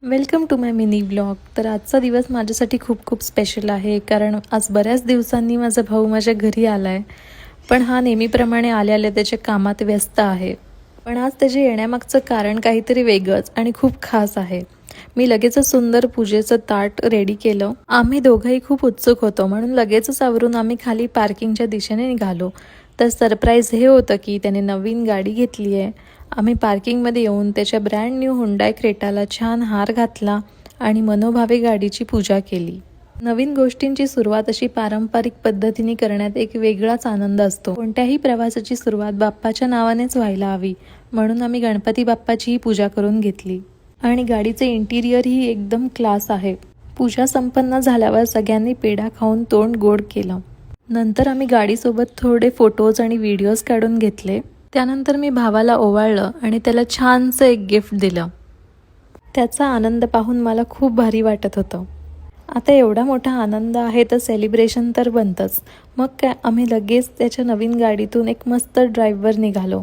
Welcome to my mini blog. तर आजचा दिवस माझ्यासाठी खूप खूप स्पेशल आहे, कारण आज बऱ्याच दिवसांनी माझा भाऊ माझ्या घरी आला आहे. पण हा नेहमीप्रमाणे आल्या त्याच्या कामात व्यस्त आहे. पण आज त्याच्या येण्यामागचं कारण काहीतरी वेगळंच आणि खूप खास आहे. मी लगेचच सुंदर पूजेचं ताट रेडी केलं. आम्ही दोघंही खूप उत्सुक होतो, म्हणून लगेचच आवरून आम्ही खाली पार्किंगच्या दिशेने निघालो. तर सरप्राईज हे होतं की त्याने नवीन गाडी घेतली आहे. आम्ही पार्किंगमध्ये येऊन त्याच्या ब्रँड न्यू हुंडाई क्रेटाला छान हार घातला आणि मनोभावे गाडीची पूजा केली. नवीन गोष्टींची सुरुवात अशी पारंपरिक पद्धतीने करण्यात एक वेगळाच आनंद असतो. कोणत्याही प्रवासाची सुरुवात बाप्पाच्या नावानेच व्हायला हवी, म्हणून आम्ही गणपती बाप्पाचीही पूजा करून घेतली. आणि गाडीचे इंटिरियरही एकदम क्लास आहे. पूजा संपन्न झाल्यावर सगळ्यांनी पेढा खाऊन तोंड गोड केलं. नंतर आम्ही गाडीसोबत थोडे फोटोज आणि व्हिडिओज काढून घेतले. त्यानंतर मी भावाला ओवाळलं आणि त्याला छानसं एक गिफ्ट दिलं. त्याचा आनंद पाहून मला खूप भारी वाटत होतं. आता एवढा मोठा आनंद आहे तर सेलिब्रेशन तर बनतंच. मग काय, आम्ही लगेच त्याच्या नवीन गाडीतून एक मस्त ड्राईव्हवर निघालो.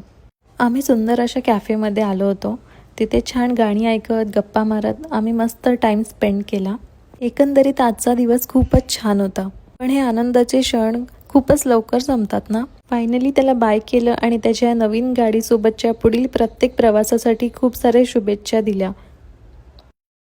आम्ही सुंदर अशा कॅफेमध्ये आलो होतो. तिथे छान गाणी ऐकत गप्पा मारत आम्ही मस्त टाईम स्पेंड केला. एकंदरीत आजचा दिवस खूपच छान होता. पण हे आनंदाचे क्षण खूपच लवकर संपतात ना. फायनली त्याला बाय केलं आणि त्याच्या नवीन गाडीसोबतच्या पुढील प्रत्येक प्रवासासाठी खूप सारे शुभेच्छा दिल्या.